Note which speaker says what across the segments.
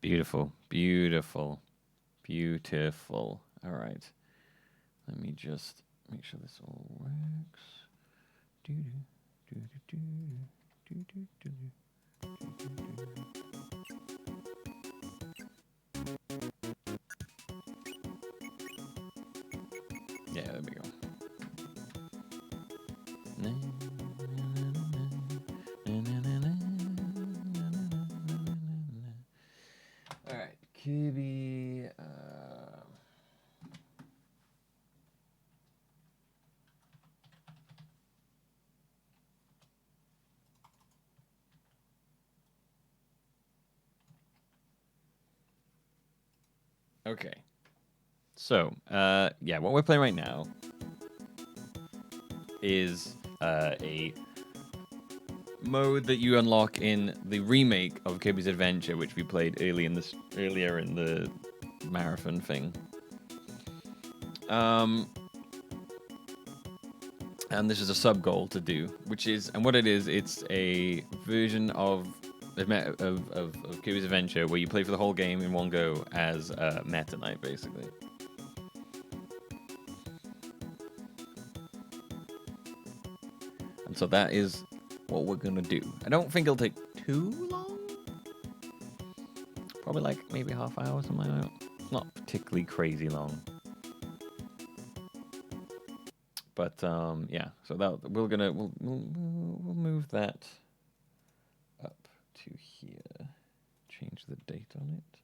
Speaker 1: Beautiful, beautiful, beautiful. All right. Let me just make sure this all works. Yeah, there we go. All right, Kirby. Okay. So, yeah, what we're playing right now is a mode that you unlock in the remake of Kirby's Adventure, which we played earlier in the marathon thing. And this is a sub goal to do, which is, and what it is, it's a version of Kirby's Adventure where you play for the whole game in one go as Meta Knight, basically. And so that is what we're gonna do. I don't think it'll take too long. Probably like maybe half hour or something like that. Not particularly crazy long. But yeah, so that we'll move that up to here. Change the date on it.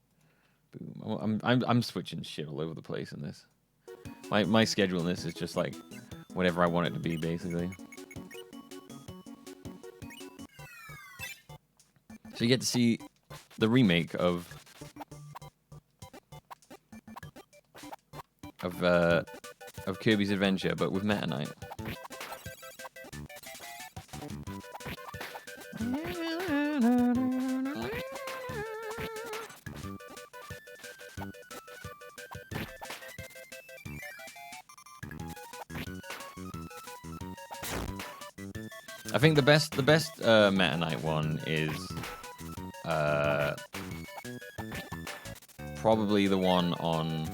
Speaker 1: Boom. I'm switching shit all over the place in this. My schedule in this is just like whatever I want it to be, basically. So you get to see the remake of Kirby's Adventure, but with Meta Knight. I think the best Meta Knight one is probably the one on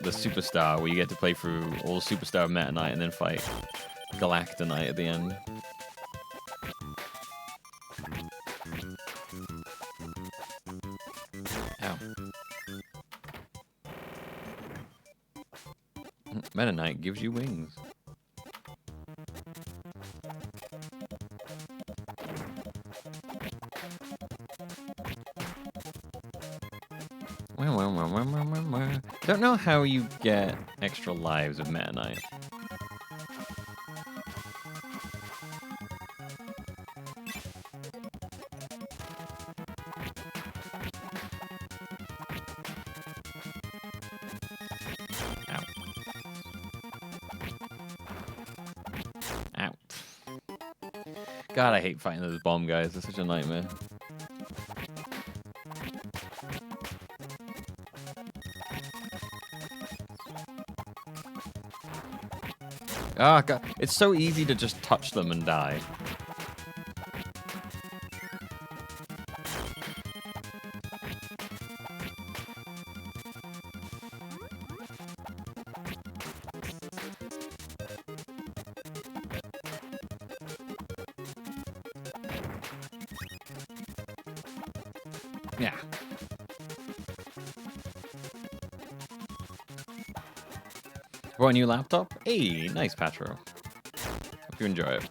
Speaker 1: the Superstar, where you get to play through all Superstar Meta Knight and then fight Galacta Knight at the end. Ow. Meta Knight gives you wings. I don't know how you get extra lives of Meta Knight. Ow. Ow. God, I hate fighting those bomb guys. They're such a nightmare. Ah, God. It's so easy to just touch them and die. Yeah. For a new laptop? Hey, nice, Patro. Hope you enjoy it.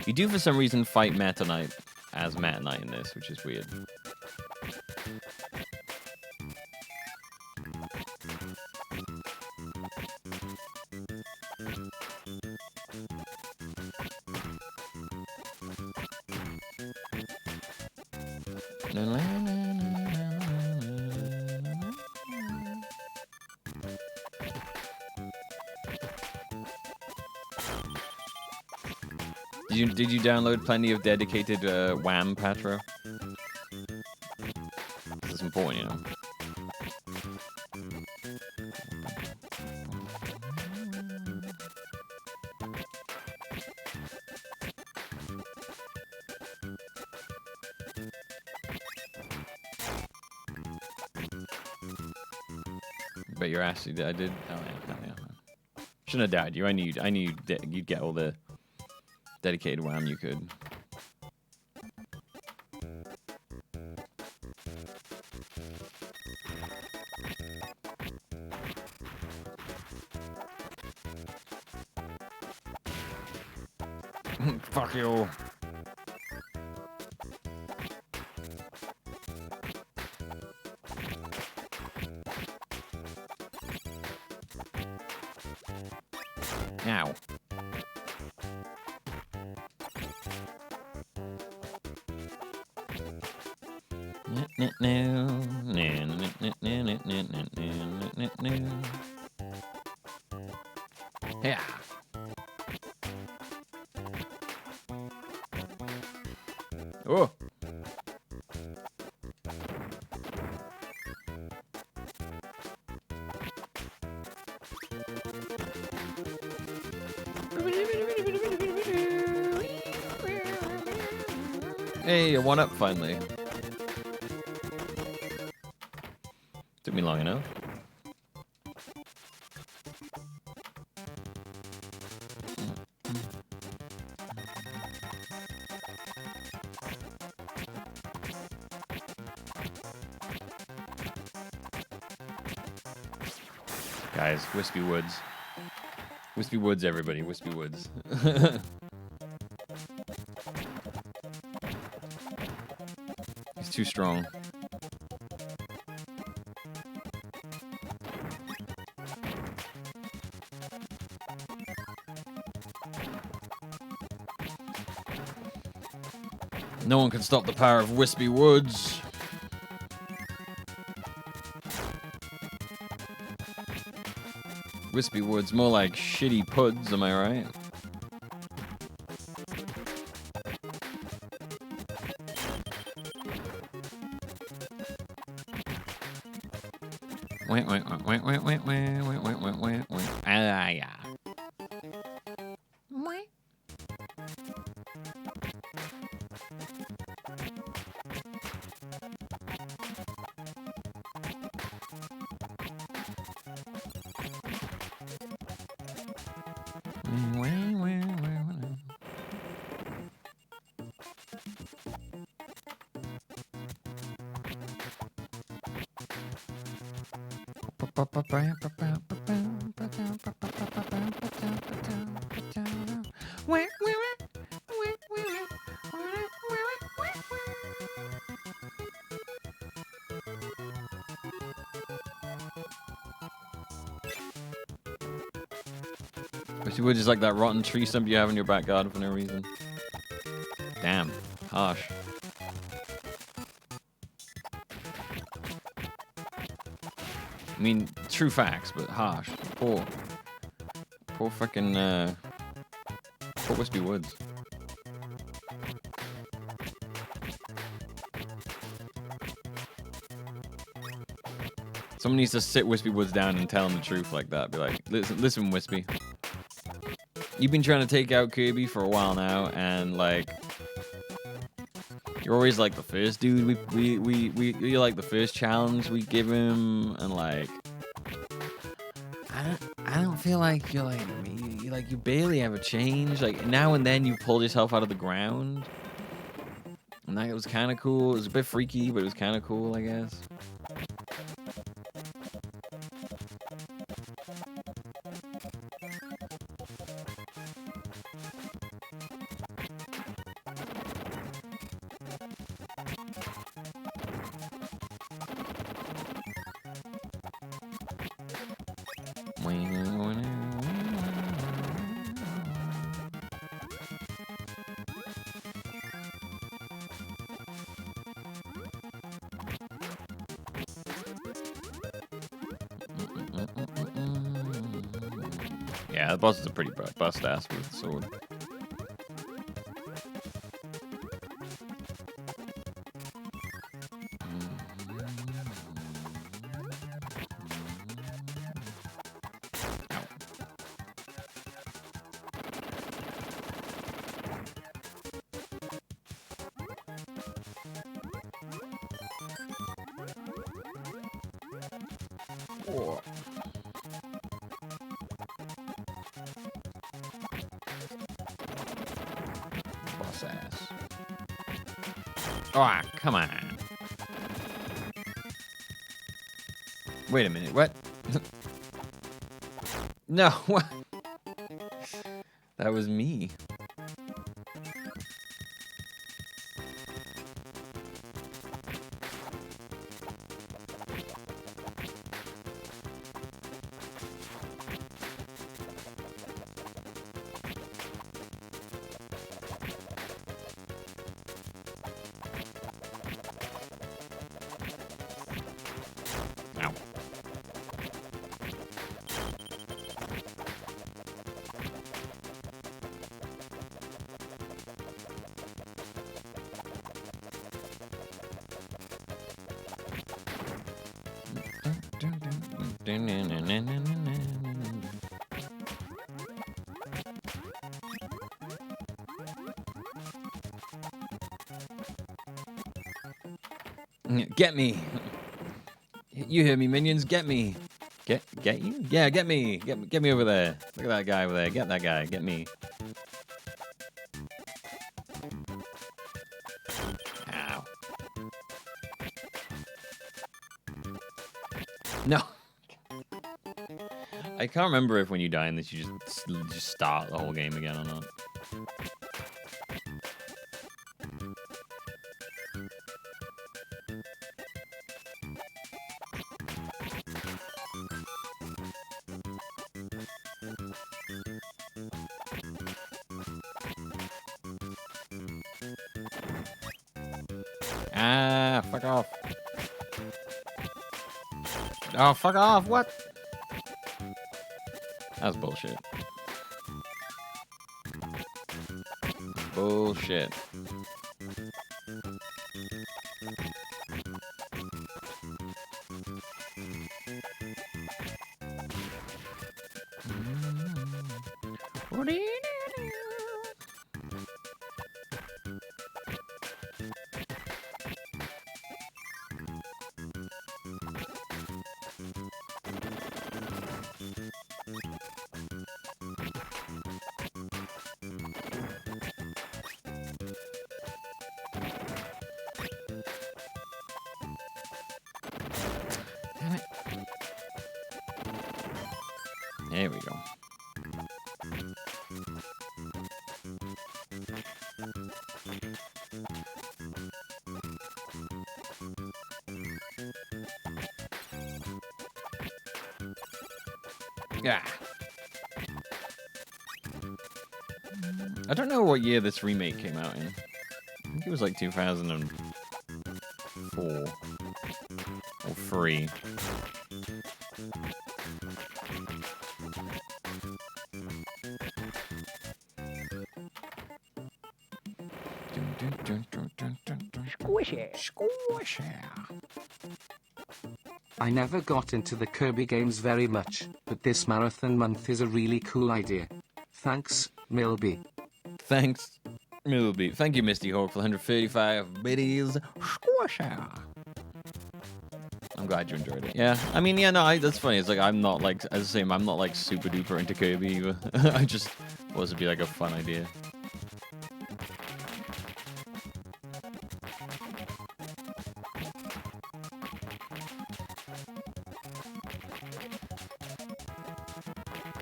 Speaker 1: You do, for some reason, fight Meta Knight as Meta Knight in this, which is weird. Did you download plenty of dedicated WAM, Patro? It's important, you know. Bet your ass I did. Oh yeah. Shouldn't have died you. I knew you'd get all the dedicated WAM you could. Fuck you. Ow. Yeah. Oh. Hey, a 1-up finally. Took me long enough. Guys, Wispy Woods. Wispy Woods, everybody. Wispy Woods. He's too strong. No one can stop the power of Wispy Woods. Wispy Woods, more like shitty puds, am I right? Ah, yeah. Wispy Woods is like that rotten tree stump you have in your back garden for no reason. Damn, harsh. I mean, true facts, but harsh. Poor fucking, poor Wispy Woods. Someone needs to sit Wispy Woods down and tell him the truth like that. Be like, listen, Wispy. You've been trying to take out Kirby for a while now, and like, you're always like the first dude you're like the first challenge we give him, and like, I don't feel like you're like me. Like, you barely ever change. Like, now and then you pulled yourself out of the ground, and that was kind of cool. It was a bit freaky, but it was kind of cool, I guess. Yeah, the boss is a pretty bust ass with the sword. Oh. Boss ass. Oh, come on. Wait a minute, what? No, what? That was me. Ow. Get me! You hear me, minions? Get me! Get you? Yeah, get me! Get me over there! Look at that guy over there! Get that guy! Get me! Ow! No! I can't remember if when you die in this you just start the whole game again or not. Ah, fuck off. Oh, fuck off, what? That's bullshit. Bullshit. Damn it. There we go. Yeah. I don't know what year this remake came out in. I think it was like 2004 or 3.
Speaker 2: Squishy.
Speaker 1: Squishy.
Speaker 3: I never got into the Kirby games very much, but this marathon month is a really cool idea. Thanks, Milby.
Speaker 1: Thanks, Milby. Thank you, Misty Hawk, for 135 biddies. Squishy. I'm glad you enjoyed it. Yeah, I mean, yeah, no, that's funny. It's like I'm not like, as I say, I'm not like super duper into Kirby either. I just was to be like a fun idea.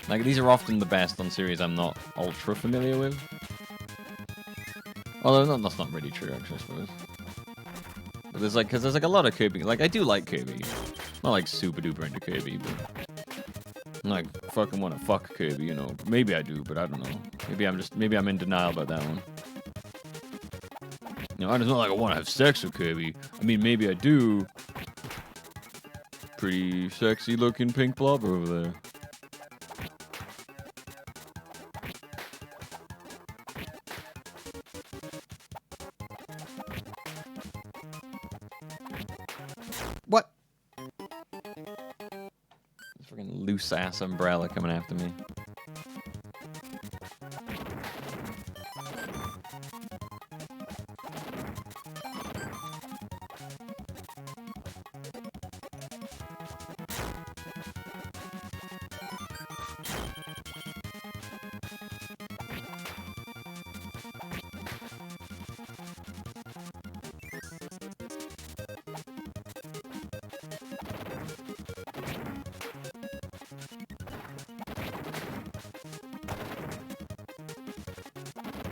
Speaker 1: Like, these are often the best on series I'm not ultra familiar with. Although, that's not really true, actually, I suppose. But there's like, because there's like a lot of Kirby. Like, I do like Kirby. Not like super duper into Kirby, but I'm like, fucking want to fuck Kirby, you know. Maybe I do, but I don't know. Maybe I'm in denial about that one. You know, it's not like I want to have sex with Kirby. I mean, maybe I do. Pretty sexy looking pink blob over there. What? Freaking loose ass umbrella coming after me.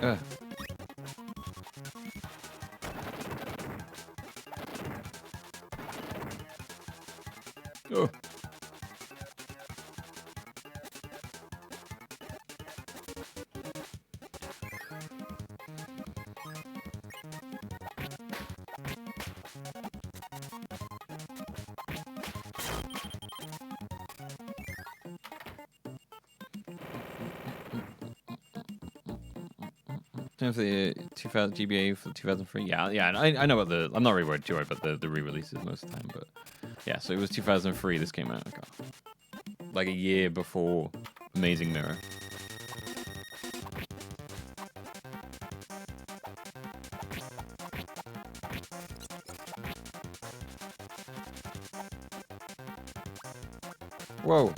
Speaker 1: Ugh. Oh. For the 2000 GBA for 2003, yeah. I know what the. I'm not really worried too worried about the re-releases most of the time, but yeah. So it was 2003. This came out like a year before Amazing Mirror. Whoa.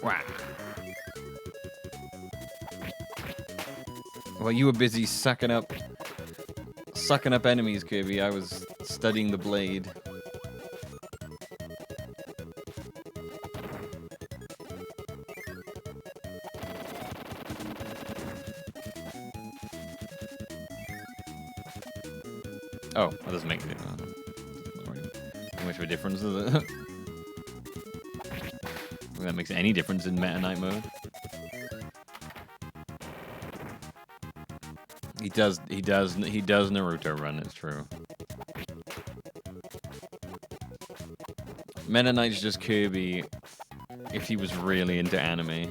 Speaker 1: Wow. Well, you were busy sucking up enemies, Kirby. I was studying the blade. Oh, that doesn't make it. How much of a difference is it? That makes any difference in Meta Knight mode. He does Naruto run, it's true. Meta Knight's just Kirby if he was really into anime.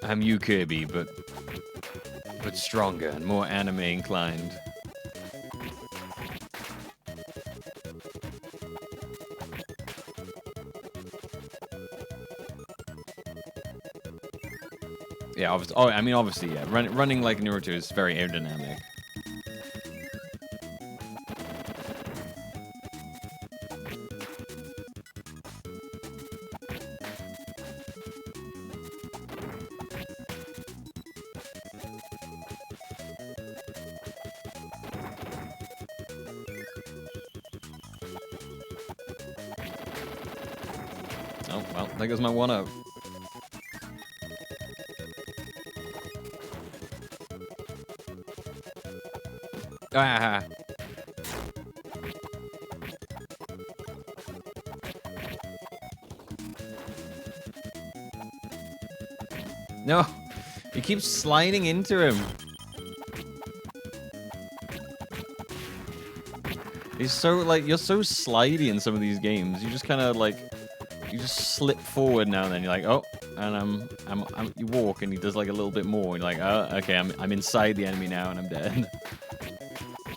Speaker 1: I'm you, Kirby, but stronger and more anime inclined. Yeah, obviously. Oh, I mean, obviously, yeah. Running like Naruto is very aerodynamic. Oh, well, there goes my one-up. Ah! No! He keeps sliding into him. He's so, like, you're so slidey in some of these games. You just kind of, like, you just slip forward now and then. You're like, oh, and you walk and he does, like, a little bit more. And you're like, oh, okay, I'm inside the enemy now and I'm dead.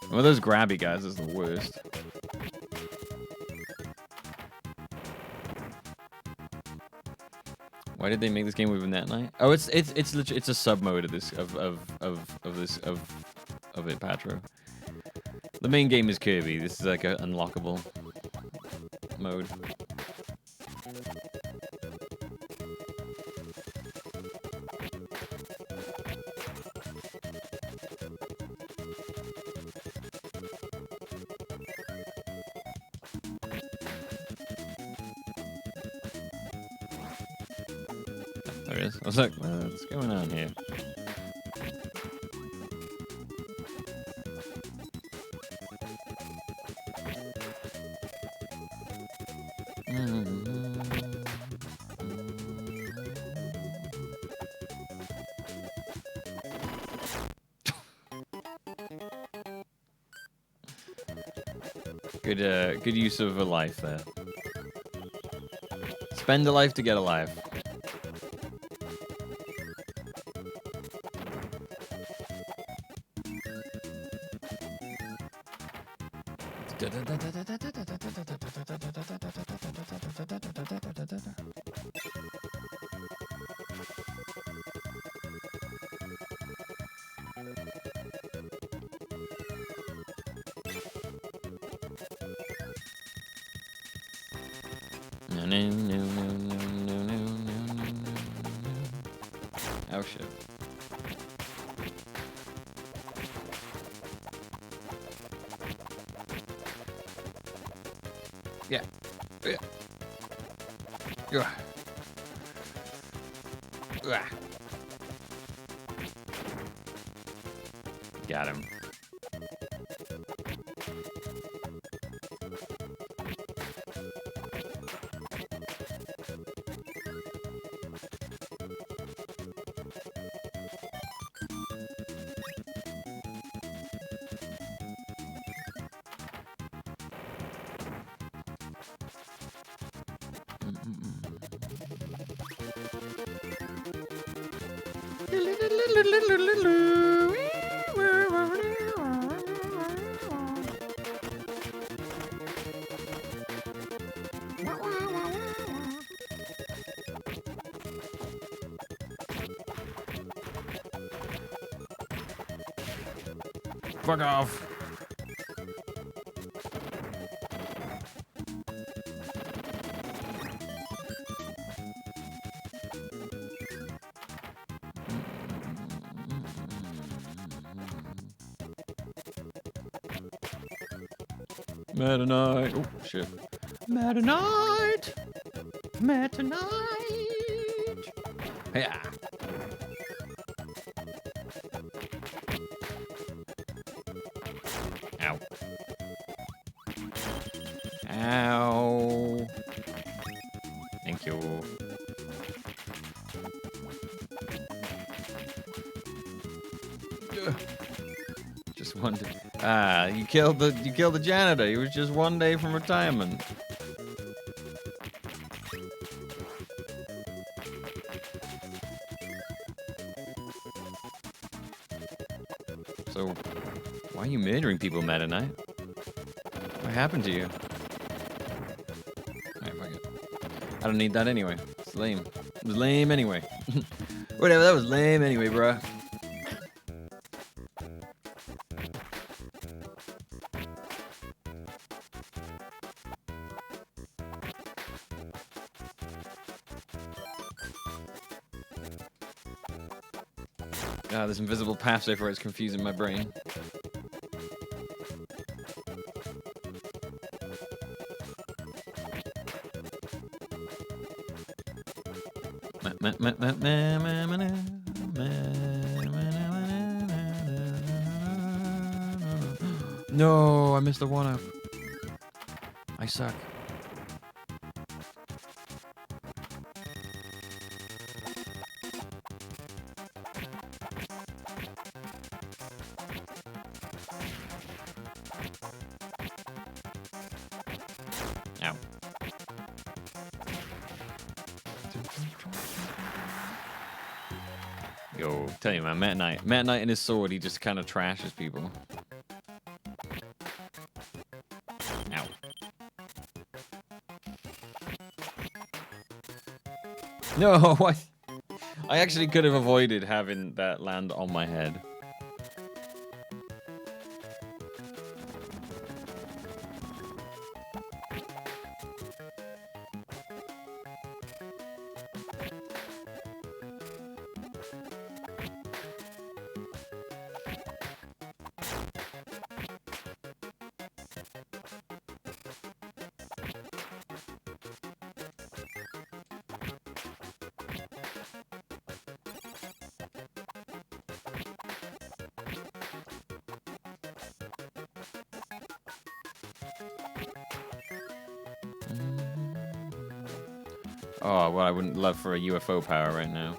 Speaker 1: One of those grabby guys is the worst. Why did they make this game with Net Knight? Oh, it's a sub mode of this of it, Patro. The main game is Kirby. This is like an unlockable mode. There it is. I was like, what's going on here? Good use of a life there. Spend a life to get a life. Oh shit. Yeah. Yeah. Yeah. Yeah. Got him. Fuck off. Meta Knight. Oh, shit. Meta Knight. Meta Knight. Yeah. Ow. Ow. Thank you. Just one day. Ah, you killed the janitor. He was just one day from retirement. So, why are you murdering people, Meta Knight? What happened to you? Alright, fuck it. I don't need that anyway. It's lame. It was lame anyway. Whatever, that was lame anyway, bruh. Ah, this invisible path safe where it's confusing my brain. No, I missed the one up. I suck. Ow. Yo, tell you man, Matt Knight and his sword, he just kind of trashes people. Ow. No, what? I actually could have avoided having that land on my head. Oh, well, I wouldn't love for a UFO power right now.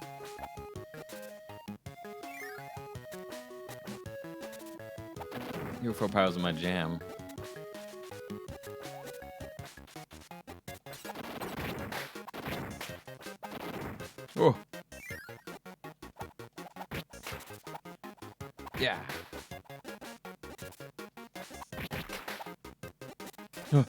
Speaker 1: UFO powers are my jam. Oh. Yeah. Huh.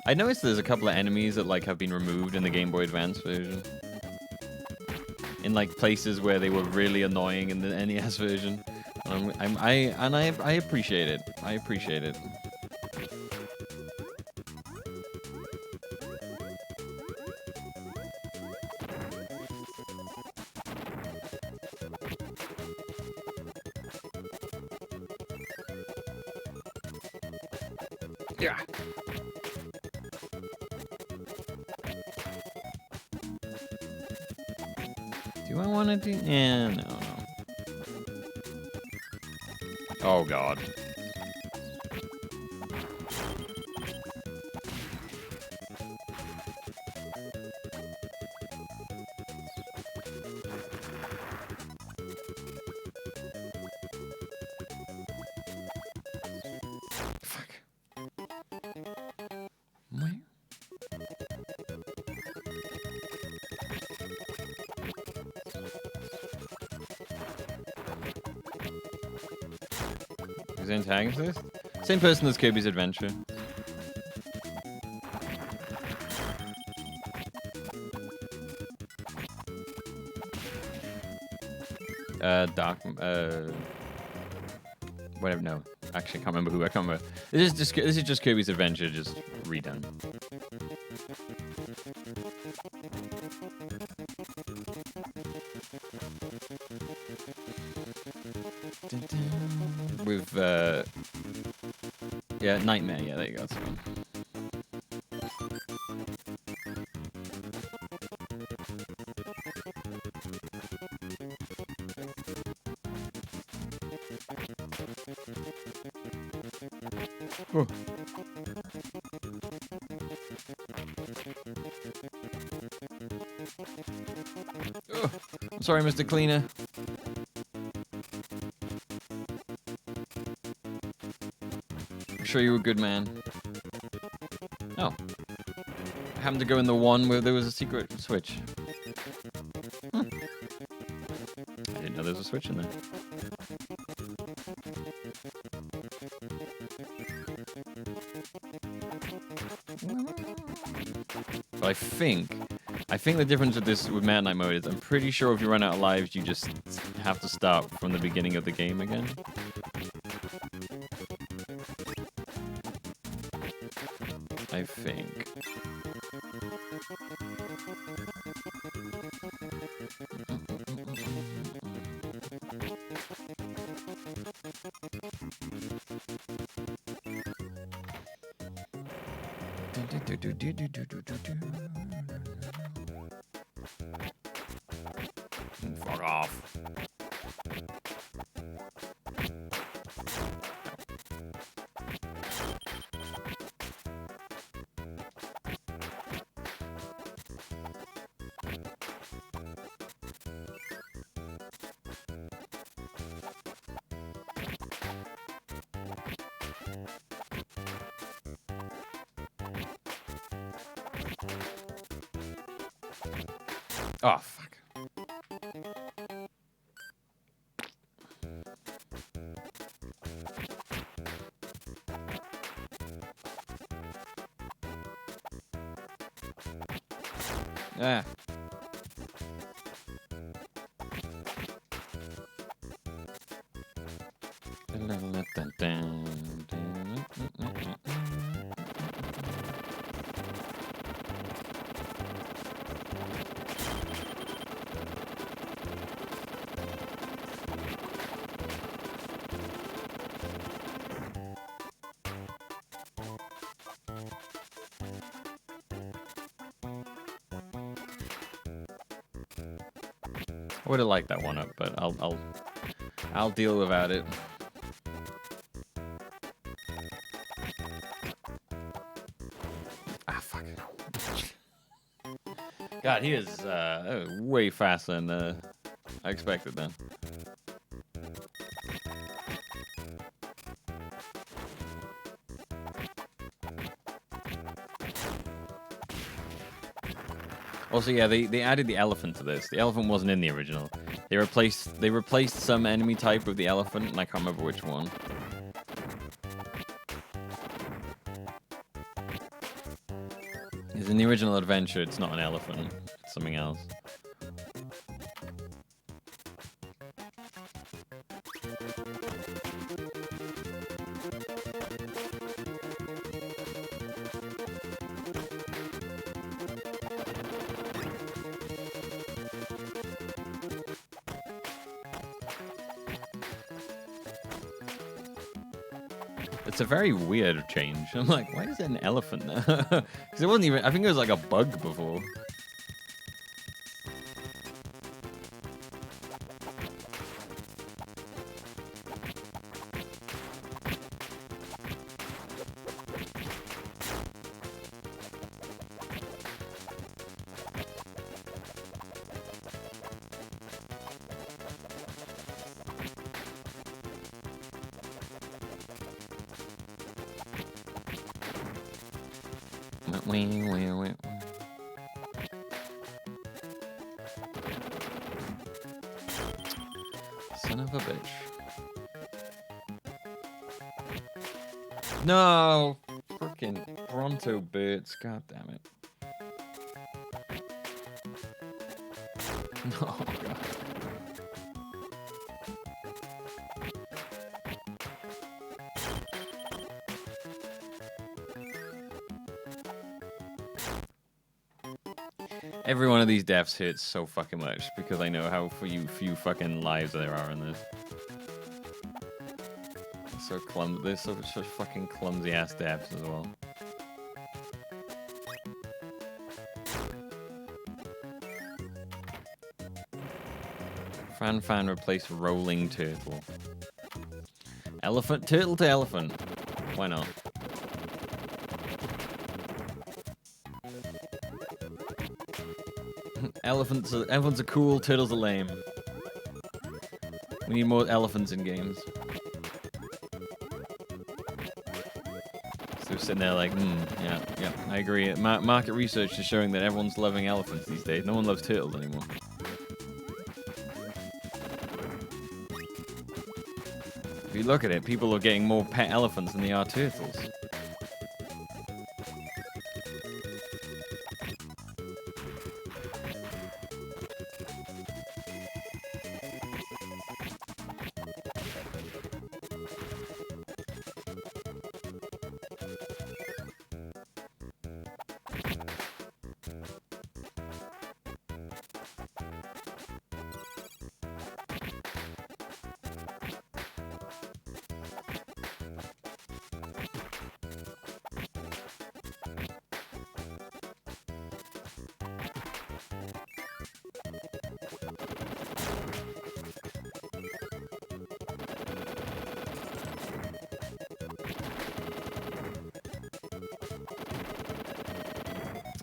Speaker 1: I noticed there's a couple of enemies that like have been removed in the Game Boy Advance version. In like places where they were really annoying in the NES version. I appreciate it. I appreciate it. Yeah. Do I want to do? Yeah, no. Oh God. Fuck. Where? Who's the antagonist? Same person as Kirby's Adventure. Dark. Whatever. No, actually, I can't remember who. I can't remember. This is just Kirby's Adventure, just redone. With yeah, Knightmare. Yeah, there you go. That's fine. Oh. Oh. I'm sorry, Mr. Cleaner. I'm sure you were a good man. Oh. I happened to go in the one where there was a secret switch. I didn't know there was a switch in there. But I think the difference with this with Meta Knight mode is I'm pretty sure if you run out of lives, you just have to start from the beginning of the game again. I think. Fuck off. Oh, fuck. Ah. I would have liked that one up, but I'll deal without it. Ah, fuck. God, he is way faster than I expected then. Also, yeah, they added the elephant to this. The elephant wasn't in the original. They replaced some enemy type with the elephant, and I can't remember which one. Because in the original adventure, it's not an elephant, it's something else. It's a very weird change. I'm like, why is it an elephant now? Because it wasn't even, I think it was like a bug before. Son of a bitch. No! Frickin' Bronto bits. God damn it. Oh, God. Every one of these deaths hits so fucking much because I know how few fucking lives there are in this. So clumsy. They're such fucking clumsy ass deaths as well. Fan replace rolling turtle. Elephant turtle to elephant. Why not? Elephants are cool, turtles are lame. We need more elephants in games. So sitting there like, yeah, I agree. Market research is showing that everyone's loving elephants these days. No one loves turtles anymore. If you look at it, people are getting more pet elephants than they are turtles.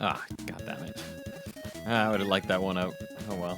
Speaker 1: Ah, god damn it. I would have liked that one out. Oh well.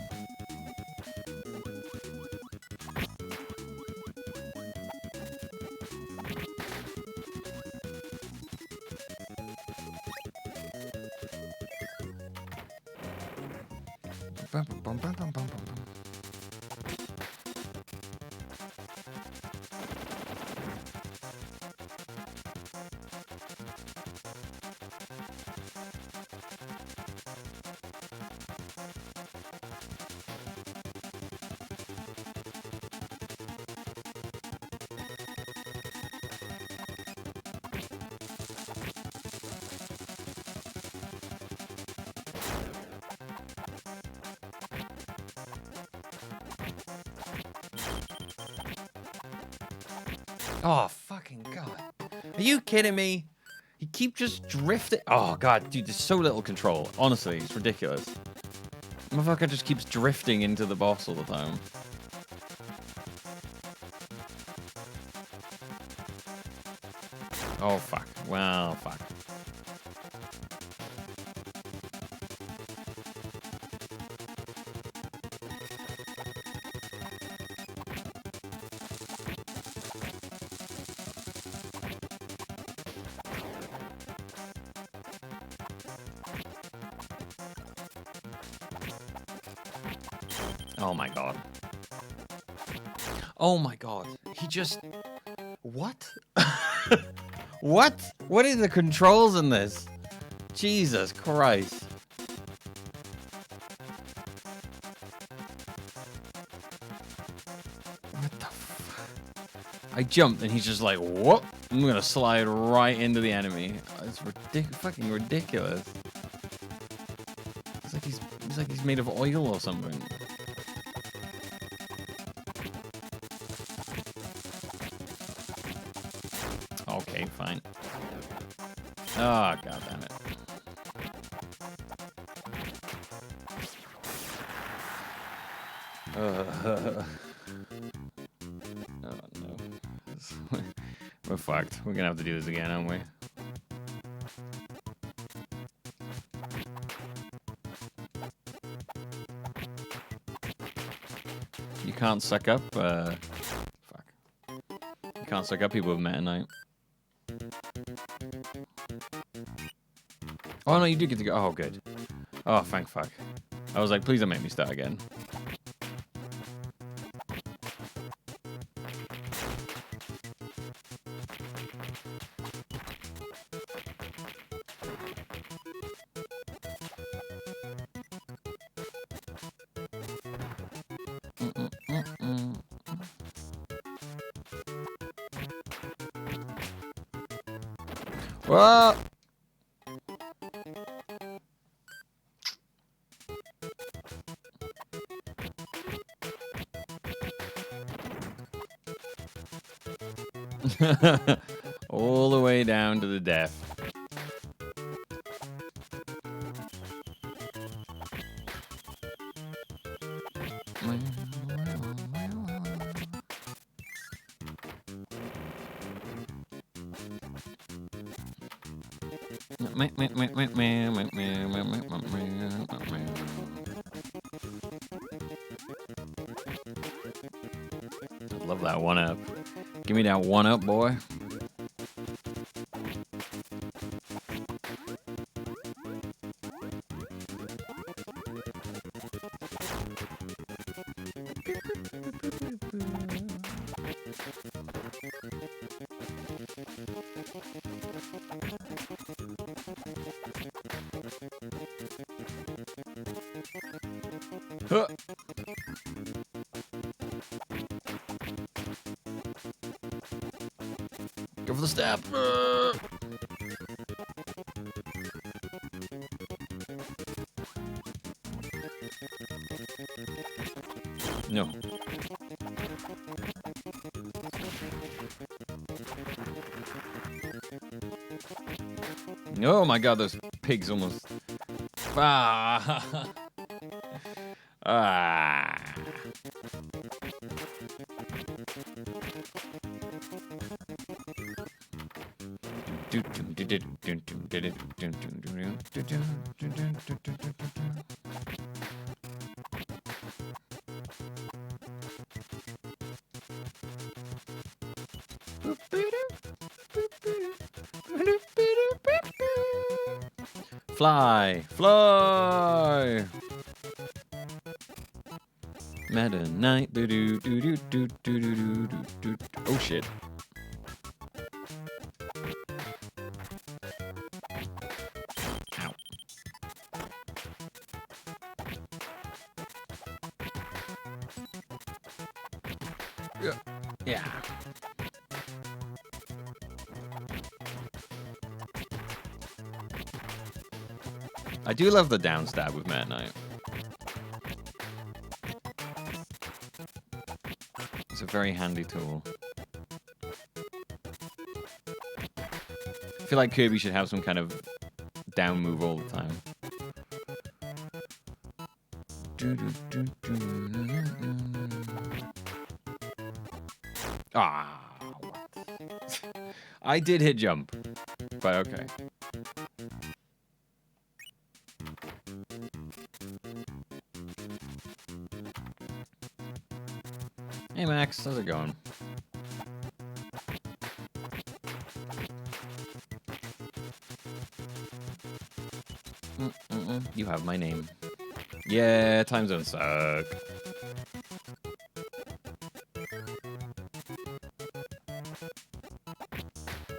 Speaker 1: Oh, fucking God. Are you kidding me? You keep just drifting. Oh, God, dude, there's so little control. Honestly, it's ridiculous. Motherfucker just keeps drifting into the boss all the time. Oh, fuck. Wow, fuck. Oh my god. Oh my god. He just... What? What? What are the controls in this? Jesus Christ. What the fuck? I jumped and he's just like, whoop. I'm gonna slide right into the enemy. It's fucking ridiculous. It's like he's made of oil or something. Okay, fine. Oh, god damn it. Oh no. We're fucked. We're gonna have to do this again, aren't we? You can't suck up, fuck. You can't suck up people with Meta Knight. Oh no, you do get to go. Oh, good. Oh, thank fuck. I was like, please don't make me start again. Whoa! All the way down to the death. I love that one up. Give me that one up, boy. Huh. Go for the stab. No. Oh my god, those pigs almost... Ah! Ah! Fly! Fly! Meta Knight. Oh shit. Ow. Yeah. I do love the down stab with Meta Knight. It's a very handy tool. I feel like Kirby should have some kind of down move all the time. Ah, what? I did hit jump, but okay. Hey Max, how's it going? You have my name. Yeah, time zones suck.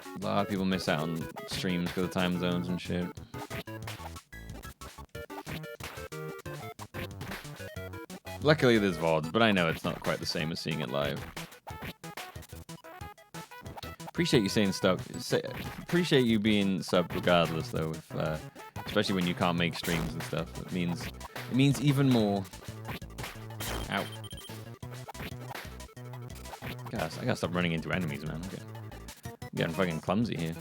Speaker 1: A lot of people miss out on streams because of time zones and shit. Luckily there's VODs, but I know it's not quite the same as seeing it live. Appreciate you saying stuff. Appreciate you being sub regardless though, if, especially when you can't make streams and stuff. It means even more. Ow. Gosh, I gotta stop running into enemies, man. I'm getting fucking clumsy here.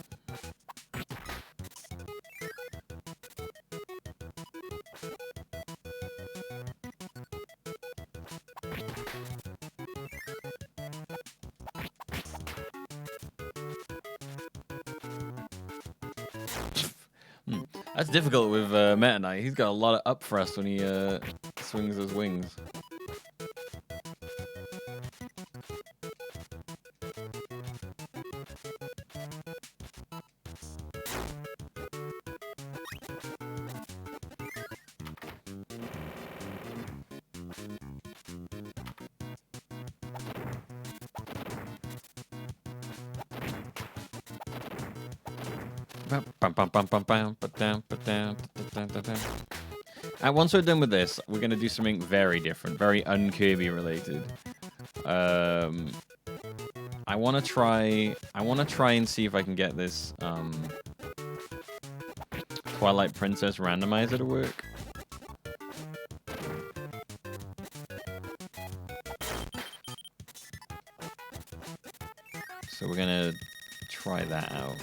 Speaker 1: That's difficult with Meta Knight. He's got a lot of up thrust when he swings his wings. Once we're done with this, we're gonna do something very different, very un-Kirby related. I wanna try and see if I can get this Twilight Princess randomizer to work. So we're gonna try that out.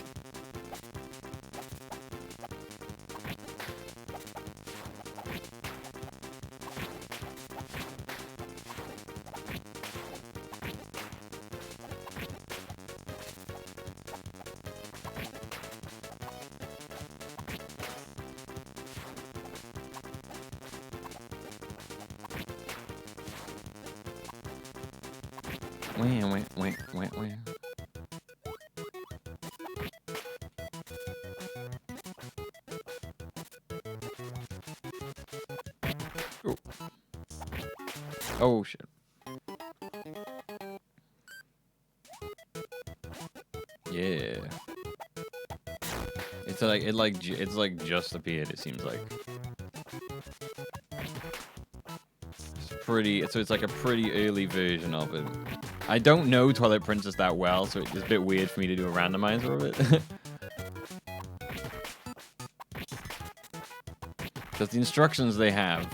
Speaker 1: Wait. Ooh. Oh shit. Yeah. It's like just appeared, it seems like. It's like a pretty early version of it. I don't know Twilight Princess that well, so it's a bit weird for me to do a randomizer of it. Because the instructions they had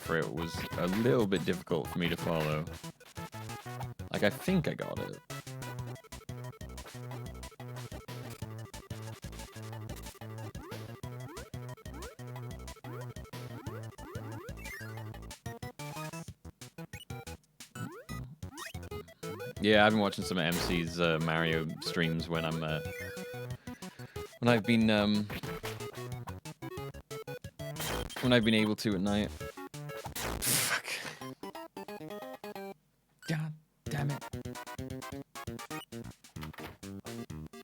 Speaker 1: for it was a little bit difficult for me to follow. Like, I think I got it. Yeah, I've been watching some of MC's Mario streams when I've been able to at night. Fuck. God damn it.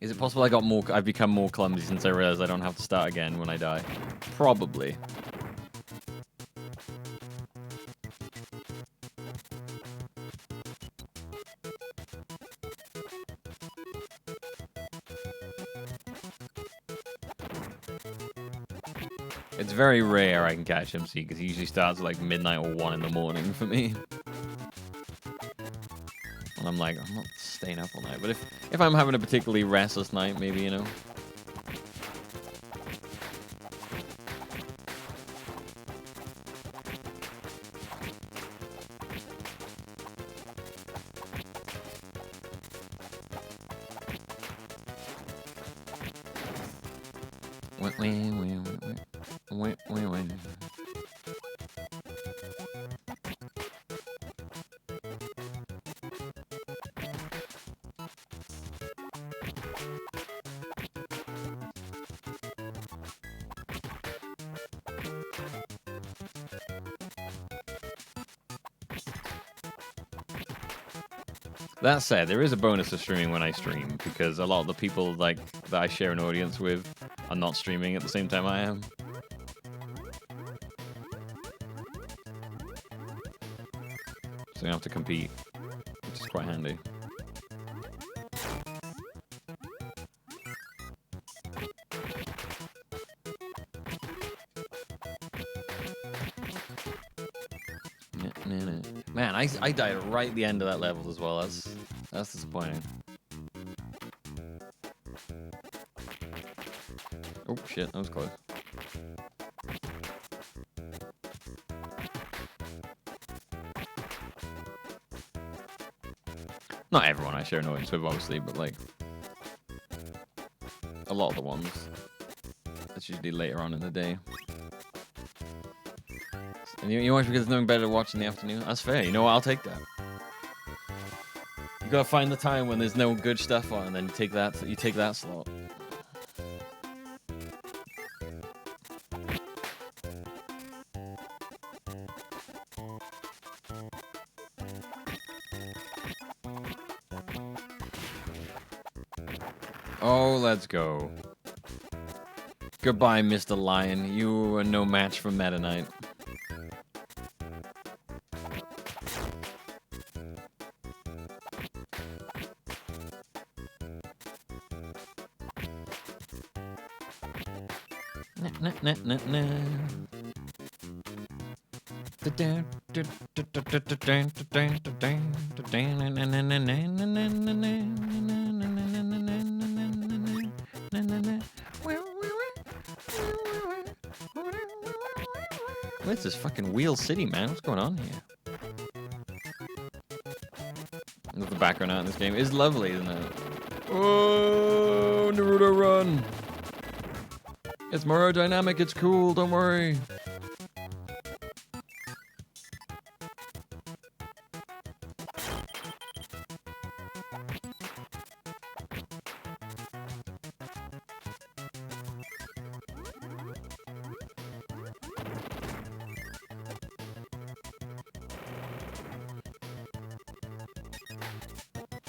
Speaker 1: Is it possible I've become more clumsy since I realized I don't have to start again when I die? Probably. It's very rare I can catch MC because he usually starts at like midnight or 1 in the morning for me. And I'm like, I'm not staying up all night. But if I'm having a particularly restless night, maybe, you know. Wait. That said, there is a bonus of streaming when I stream, because a lot of the people like that I share an audience with are not streaming at the same time I am. So you have to compete, which is quite handy. Man, I died right at the end of that level as well. That's disappointing. Oh shit, that was close. Not everyone I share an audience with, obviously, but like a lot of the ones. That's usually later on in the day. And you watch because there's nothing better to watch in the afternoon? That's fair. You know what? I'll take that. You gotta find the time when there's no good stuff on, and then you take that slot. Oh, let's go. Goodbye, Mr. Lion. You are no match for Meta Knight. Where's this fucking Wheel City, man? What's going on here? The background art in this game is lovely, isn't it? Oh, Naruto run! It's more aerodynamic, it's cool, don't worry.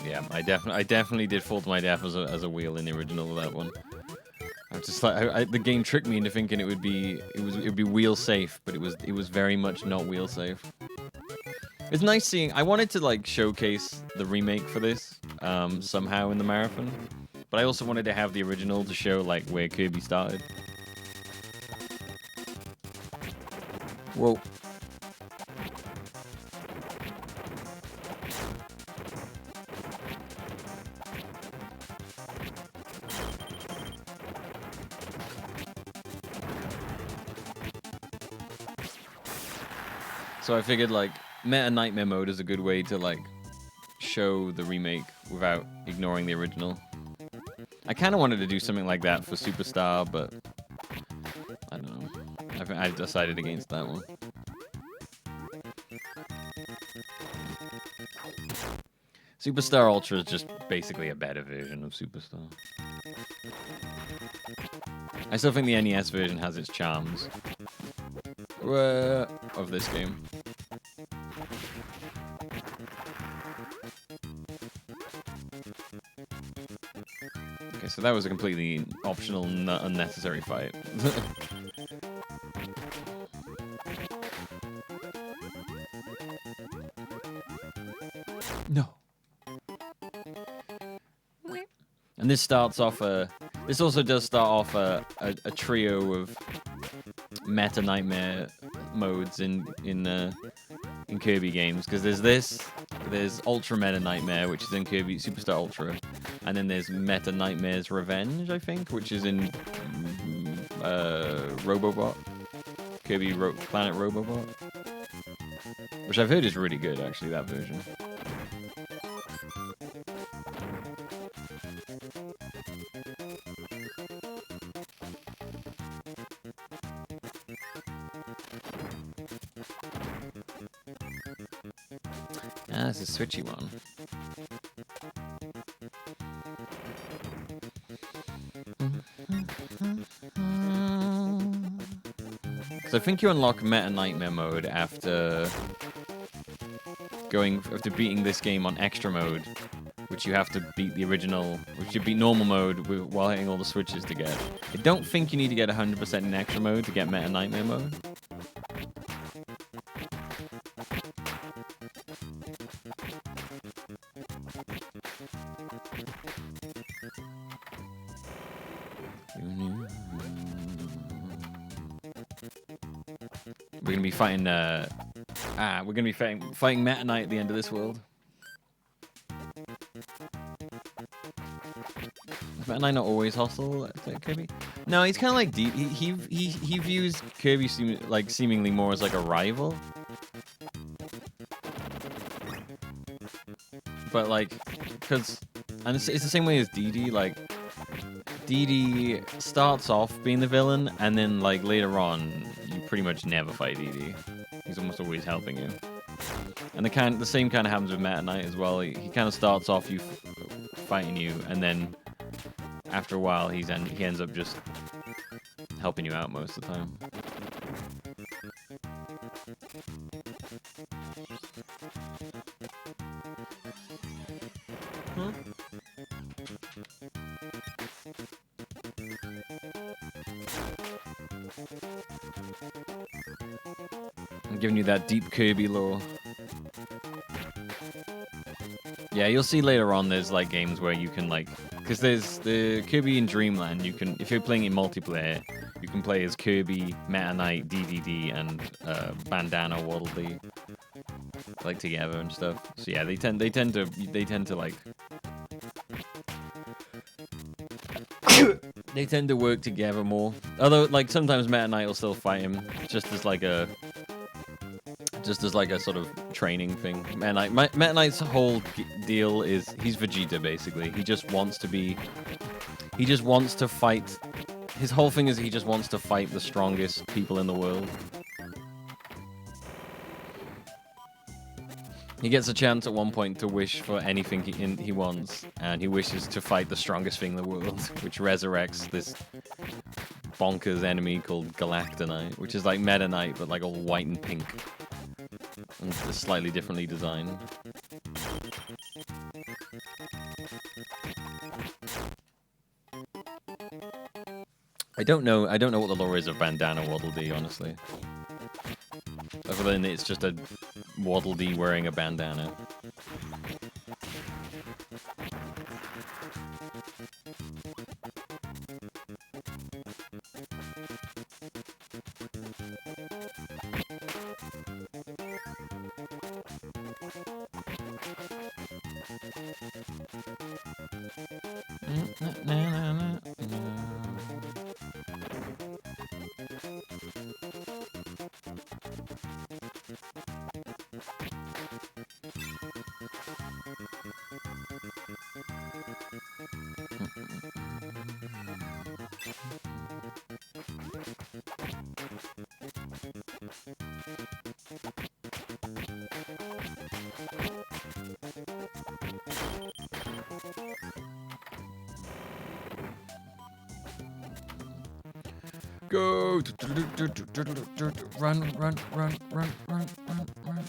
Speaker 1: Yeah, I definitely did fall to my death as a wheel in the original of that one. I was just like, the game tricked me into thinking it would be wheel safe, but it was very much not wheel safe. It's nice seeing. I wanted to like showcase the remake for this somehow in the marathon, but I also wanted to have the original to show like where Kirby started. Whoa. So I figured like Meta Knightmare mode is a good way to like show the remake without ignoring the original. I kind of wanted to do something like that for Superstar, but I don't know. I decided against that one. Superstar Ultra is just basically a better version of Superstar. I still think the NES version has its charms of this game. Okay, so that was a completely optional, unnecessary fight. No. And this starts off this also does start off a trio of Meta Knightmare modes in Kirby games, because there's Ultra Meta Knightmare, which is in Kirby Superstar Ultra, and then there's Meta Knightmare's Revenge, I think, which is in Robobot, Kirby Planet Robobot, which I've heard is really good, actually, that version. Ah, this is a switchy one. Because I think you unlock Meta Knightmare mode after after beating this game on extra mode, which you have to beat the original, which you beat normal mode while hitting all the switches to get. I don't think you need to get 100% in extra mode to get Meta Knightmare mode. We're gonna be fighting. We're gonna be fighting Meta Knight at the end of this world. Is Meta Knight not always hostile to Kirby? No, he's kind of like deep. He views Kirby seemingly more as like a rival. But like, and it's the same way as DD. Like, DD starts off being the villain, and then like later on, you pretty much never fight DD. He's almost always helping you. And the same kind of happens with Meta Knight as well. He kind of starts off fighting you, and then after a while, he ends up just helping you out most of the time. I'm giving you that deep Kirby lore. Yeah, you'll see later on there's like games where you can like, because there's the Kirby in Dreamland, you can, if you're playing in multiplayer, you can play as Kirby, Meta Knight, DDD, and Bandana Waddle Dee, like together and stuff. So yeah, they tend to like they tend to work together more. Although like sometimes Meta Knight will still fight him just as like a sort of training thing. Meta Knight's whole deal is he's Vegeta basically. He just wants to fight. His whole thing is he just wants to fight the strongest people in the world. He gets a chance at one point to wish for anything he wants, and he wishes to fight the strongest thing in the world, which resurrects this bonkers enemy called Galactonite, which is like Meta Knight, but like all white and pink. And just slightly differently designed. I don't know what the lore is of Bandana Waddle Dee, honestly. Other than it's just a Waddle Dee wearing a bandana. Go! Run, run, run, run, run, run, run.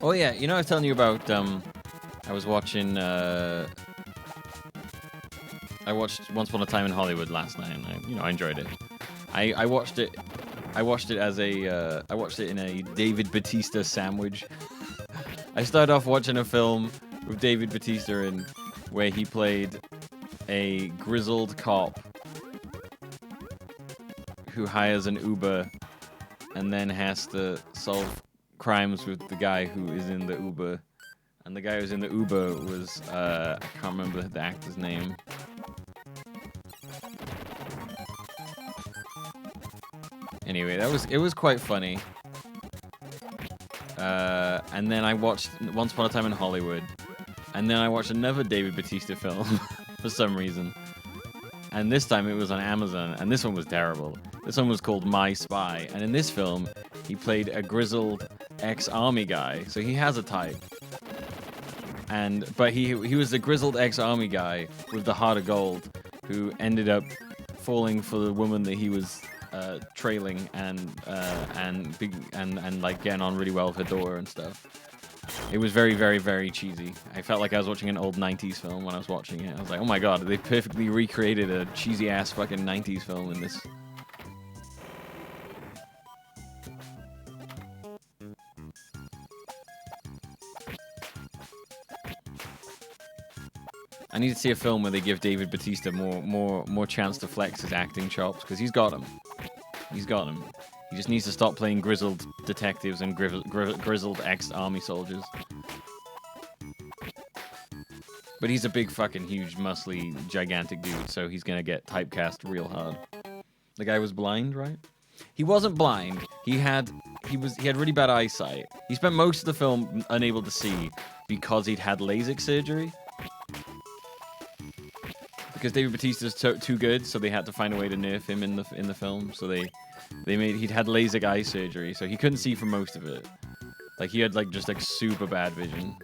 Speaker 1: Oh yeah, you know I was telling you about, I was watching, I watched Once Upon a Time in Hollywood last night, and I enjoyed it. I watched it as a, I watched it in a David Bautista sandwich. I started off watching a film with David Bautista in, where he played a grizzled cop who hires an Uber and then has to solve crimes with the guy who is in the Uber. And the guy who's in the Uber was, I can't remember the actor's name. Anyway, it was quite funny. And then I watched Once Upon a Time in Hollywood. And then I watched another David Bautista film for some reason. And this time it was on Amazon, and this one was terrible. This one was called My Spy. And in this film, he played a grizzled ex-army guy, so he has a type. But he was the grizzled ex-army guy with the heart of gold who ended up falling for the woman that he was trailing and like getting on really well with her daughter and stuff. It was very, very, very cheesy. I felt like I was watching an old 90s film when I was watching it. I was like, oh my god, they perfectly recreated a cheesy-ass fucking 90s film in this. I need to see a film where they give David Bautista more chance to flex his acting chops, because he's got them. He's got them. He just needs to stop playing grizzled detectives and grizzled ex-army soldiers. But he's a big fucking huge, muscly, gigantic dude, so he's gonna get typecast real hard. The guy was blind, right? He wasn't blind. He had really bad eyesight. He spent most of the film unable to see because he'd had LASIK surgery. Because David Bautista's too good, so they had to find a way to nerf him in the film. So he'd had LASIK eye surgery, so he couldn't see for most of it. Like he had just super bad vision.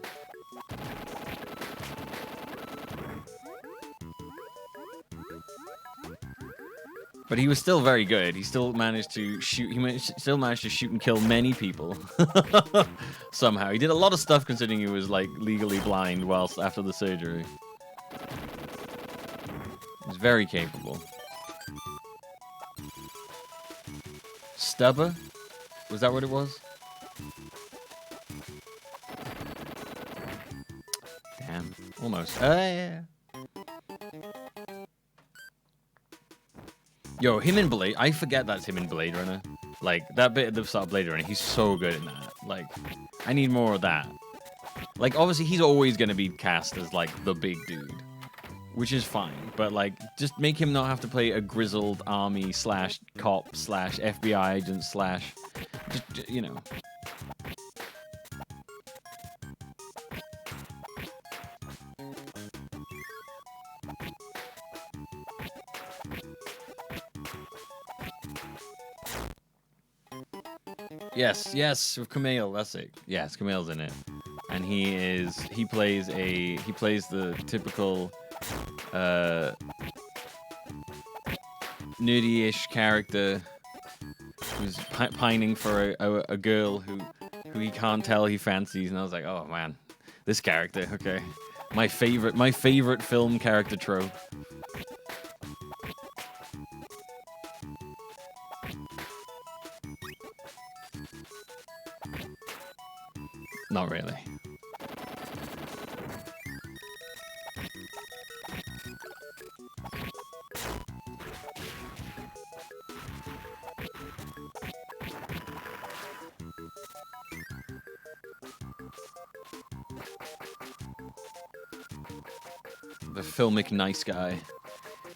Speaker 1: But he was still very good. He still managed to shoot. Still managed to shoot and kill many people. Somehow, he did a lot of stuff considering he was legally blind whilst after the surgery. He's very capable. Stubber? Was that what it was? Damn. Almost. Yeah. Yo, him in Blade. I forget that's him in Blade Runner. Like, that bit at the start of Blade Runner, he's so good in that. Like, I need more of that. Like, obviously, he's always going to be cast as, the big dude. Which is fine, but just make him not have to play a grizzled army / cop / FBI agent / just, you know. Yes, with Kumail, that's it. Yes, Kumail's in it, and he plays the typical nerdy-ish character who's pining for a girl who he can't tell he fancies, and I was like, oh man, this character, okay, my favorite film character trope. Not really. The filmic nice guy.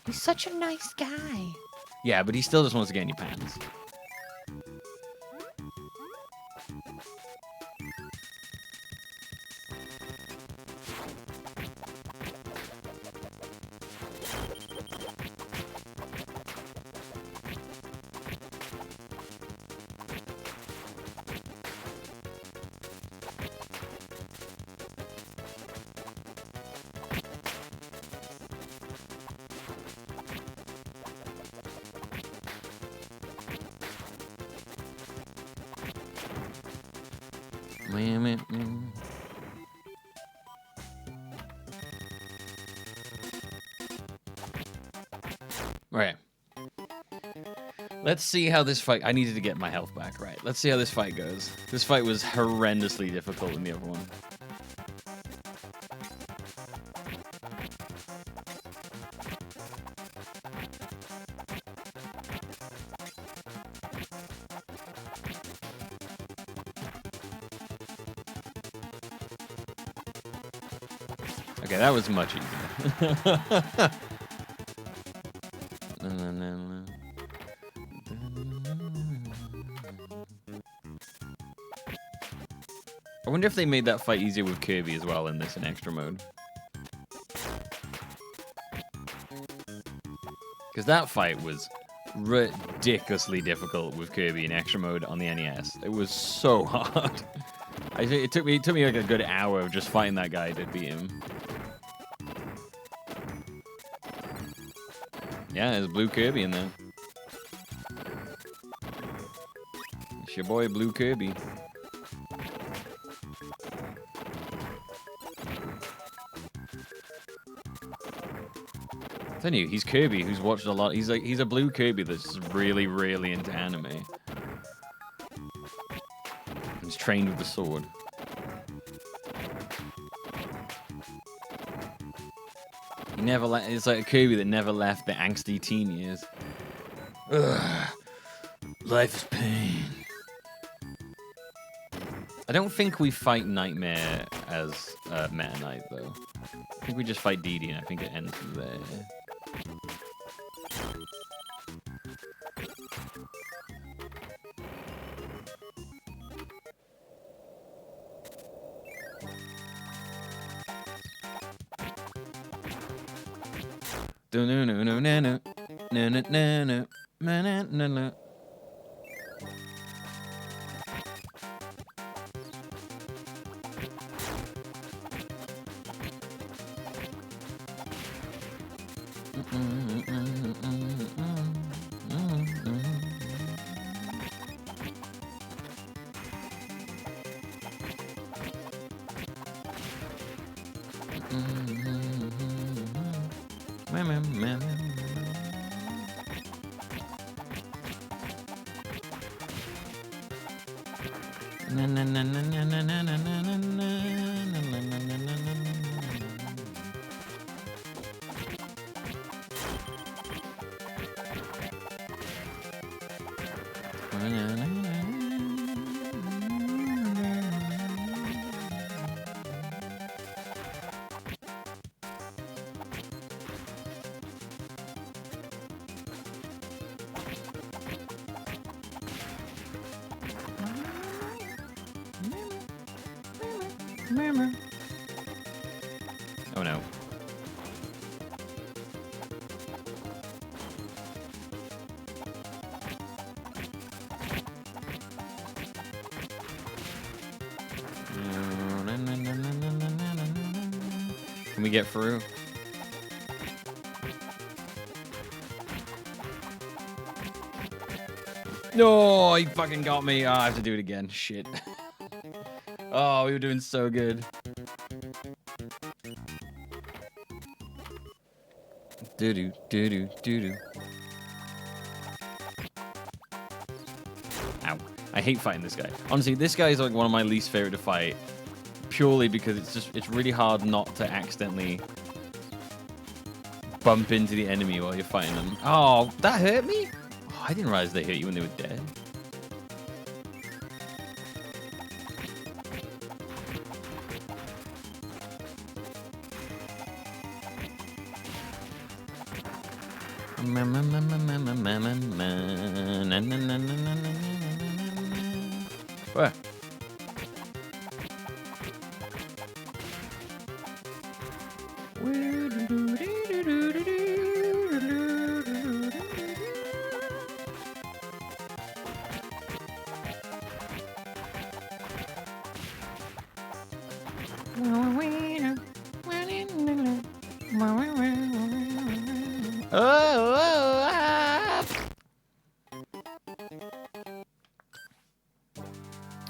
Speaker 2: He's such a nice guy.
Speaker 1: Yeah, but he still just wants to get in your pants. Right. Let's see how this fight... I needed to get my health back, right. Let's see how this fight goes. This fight was horrendously difficult in the other one. Okay, that was much easier. I wonder if they made that fight easier with Kirby as well in this in extra mode. Because that fight was ridiculously difficult with Kirby in extra mode on the NES. It was so hard. I think it took me like a good hour of just fighting that guy to beat him. Yeah, there's Blue Kirby in there. It's your boy Blue Kirby. I'm telling you, he's Kirby who's watched a lot. He's a Blue Kirby that's really, really into anime. He's trained with the sword. He never it's like a Kirby that never left the angsty teen years. Ugh. Life is pain. I don't think we fight Knightmare as Meta Knight, though. I think we just fight Dee Dee, and I think it ends there. Oh no. Can we get through? No, he fucking got me. Oh, I have to do it again. Shit. Oh, we were doing so good. Doo-doo, doo-doo, doo-doo. Ow. I hate fighting this guy. Honestly, this guy is like one of my least favorite to fight. Purely because it's really hard not to accidentally bump into the enemy while you're fighting them. Oh, that hurt me? Oh, I didn't realize they hit you when they were dead. Where?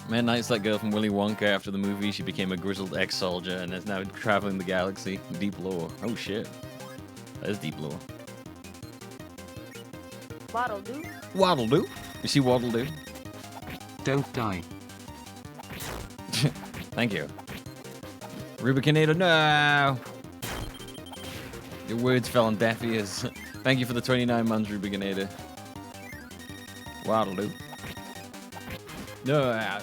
Speaker 1: Man Knight's that girl from Willy Wonka. After the movie, she became a grizzled ex-soldier and is now traveling the galaxy. Deep lore. Oh shit. That is deep lore.
Speaker 4: Waddle Doo.
Speaker 1: Waddle Doo. You see Waddle Doo?
Speaker 3: Don't die.
Speaker 1: Thank you. Rubikinator, no! Your words fell on deaf ears. Thank you for the 29 months, Rubikinator. Waddle Doo. No.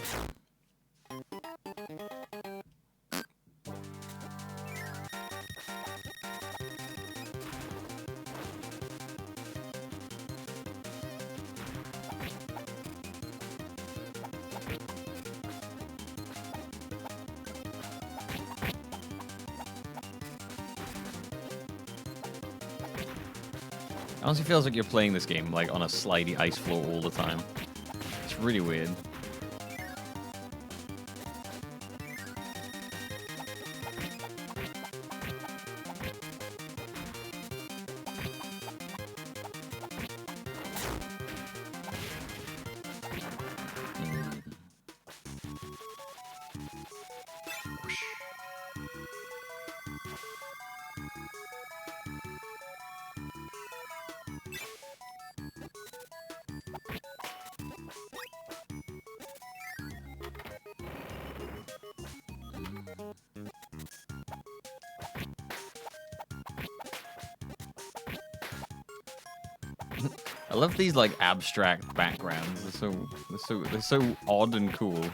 Speaker 1: Honestly feels like you're playing this game like on a slidey ice floor all the time. It's really weird. I love these like abstract backgrounds. They're so odd and cool.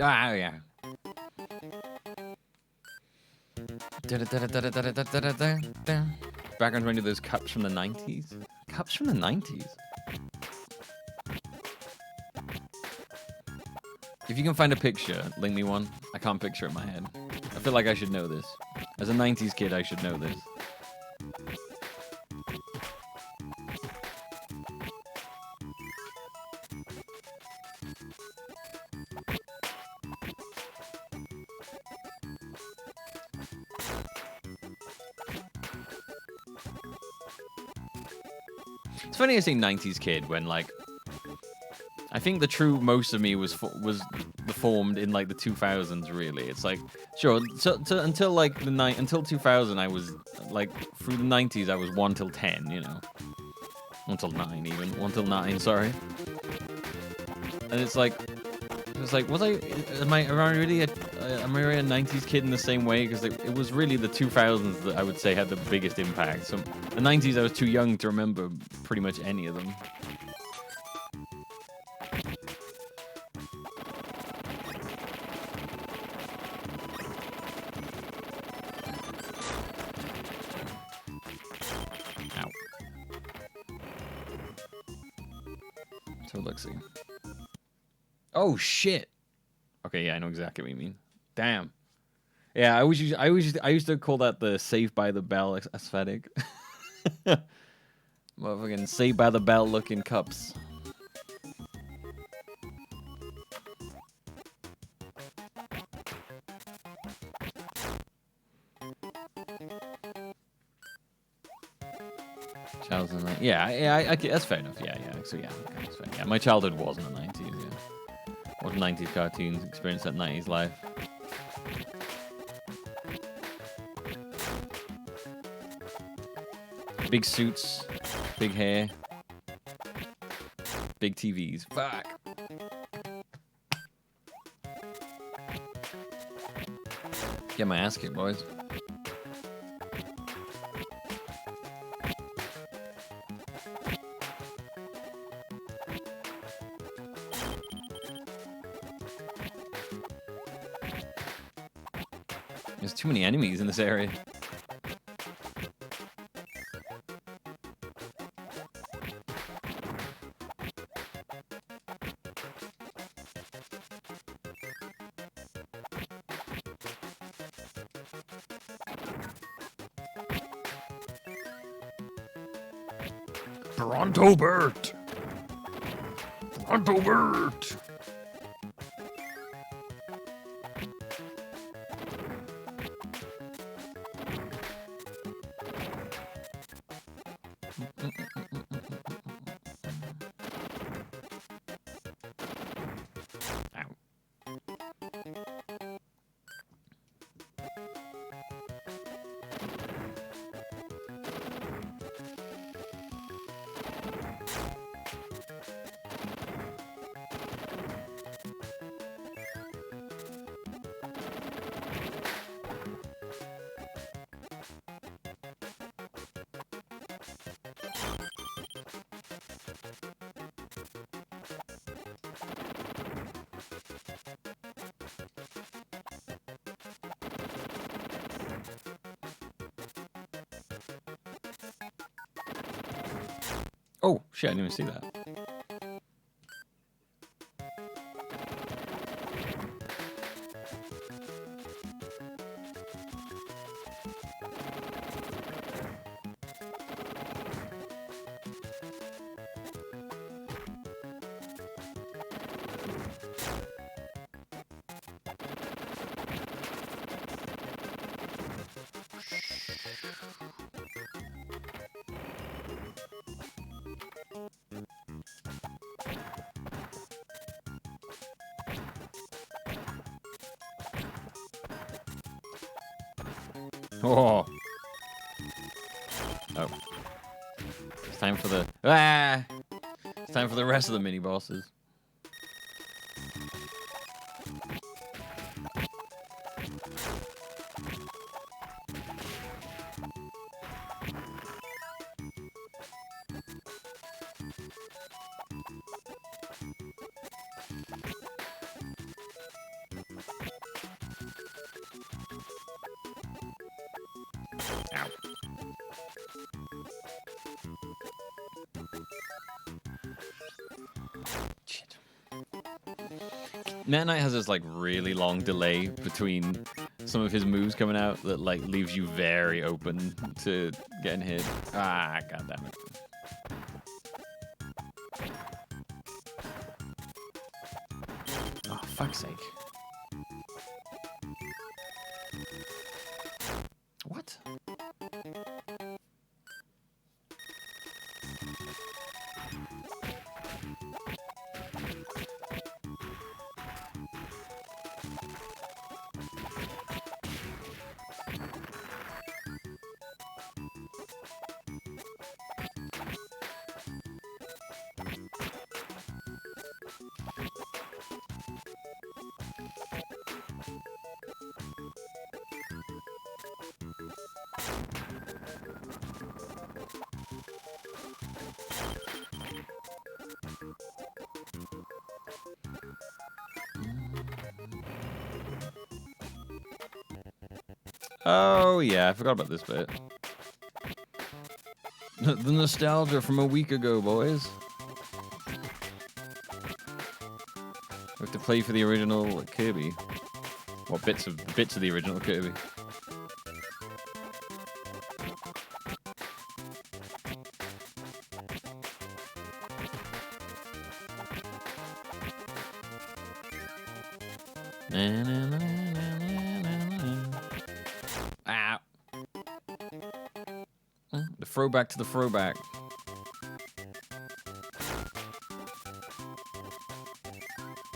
Speaker 1: Ah, yeah. Background running those cups from the 90s. Cups from the 90s. If you can find a picture, link me one. I can't picture it in my head. I feel like I should know this. As a 90s kid, I should know this. It's funny I say 90s kid when, like, I think the true most of me was formed in like the 2000s. Really, it's like sure until like until 2000 I was like through the 90s I was 1 till 10, you know, 1 till 9 even 1 till 9. Sorry, and it's like was I am I really a 90s kid in the same way? Because it was really the 2000s that I would say had the biggest impact. So the 90s I was too young to remember pretty much any of them. Let's see. Oh shit. Okay, yeah, I know exactly what you mean. Damn. Yeah, I used to call that the Saved by the Bell aesthetic. Motherfucking Saved by the Bell looking cups. Yeah, I that's fair enough. Yeah. So yeah, okay, that's fair. Yeah, my childhood was in the 90s. Yeah, watched 90s cartoons, experienced that 90s life. Big suits, big hair, big TVs. Fuck. Get my ass kicked, boys. There's too many enemies in this area. Brontobert! Brontobert! Oh, shit, I didn't even see that. Oh. Oh. It's time for the... Ah! It's time for the rest of the mini-bosses. Ow. Shit. Meta Knight has this like really long delay between some of his moves coming out that like leaves you very open to getting hit. Ah, god damn it. Oh, fuck's sake. What? Oh, yeah, I forgot about this bit. The nostalgia from a week ago, boys. We have to play for the original Kirby. Well, bits of the original Kirby. Ow. The throwback to the throwback.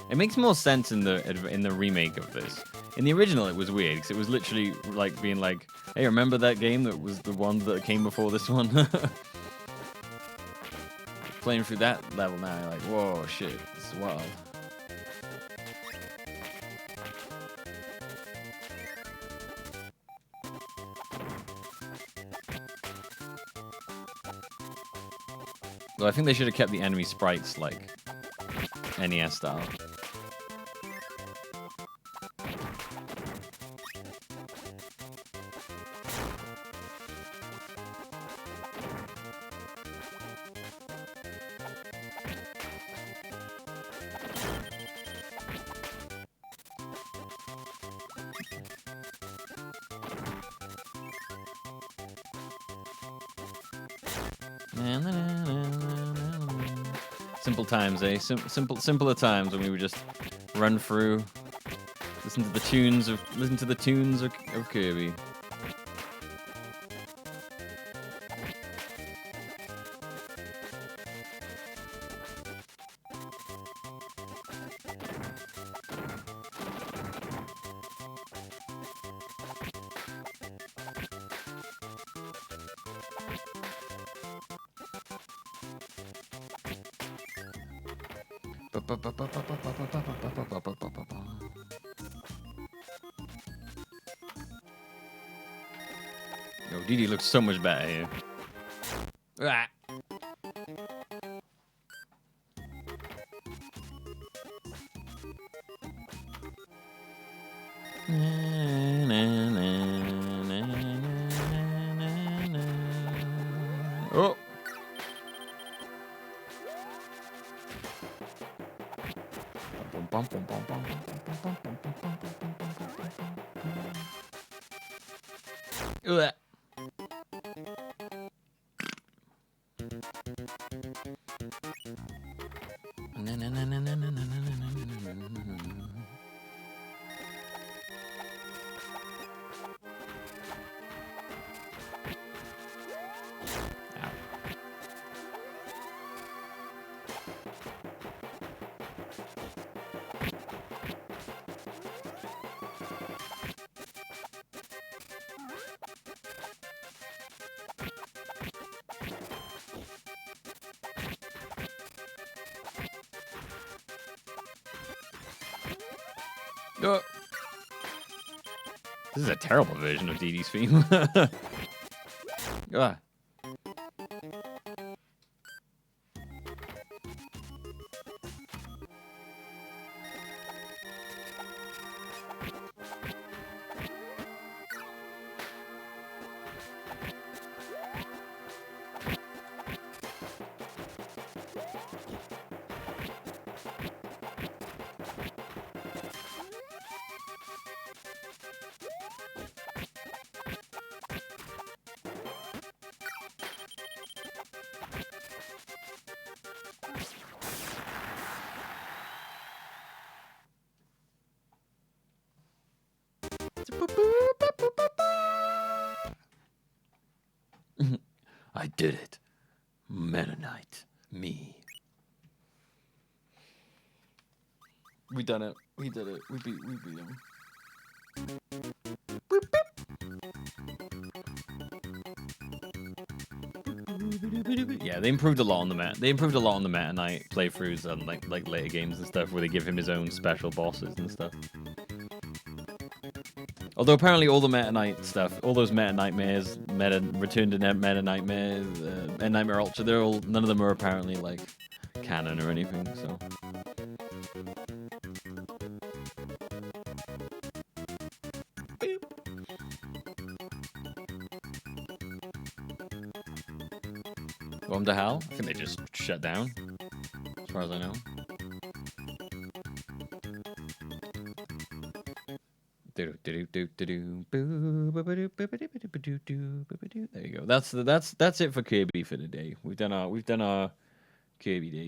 Speaker 1: It makes more sense in the remake of this. In the original, it was weird because it was literally like being like, "Hey, remember that game that was the one that came before this one?" Playing through that level now, you're like, "Whoa, shit, this is wild." Well, I think they should have kept the enemy sprites like NES style. Simple times, eh? Simpler times when we would just run through, listen to the tunes of Kirby. Yo, Didi looks so much better here. Ah. Oh. Ugh. Uh, this is a terrible version of Dee Dee's theme. Ah. I did it. Meta Knight. Me. We done it. We did it. We beat him. Yeah, they improved a lot on the Meta. They improved a lot on the Meta Knight playthroughs and like later games and stuff where they give him his own special bosses and stuff. Although apparently all the Meta Knight stuff, all those Meta Nightmares, Return to Meta Nightmares, and Nightmare Ultra, none of them are apparently like canon or anything. So. Welcome to Hell? I think they just shut down, as far as I know. There you go. That's it for Kirby for today. We've done our Kirby day.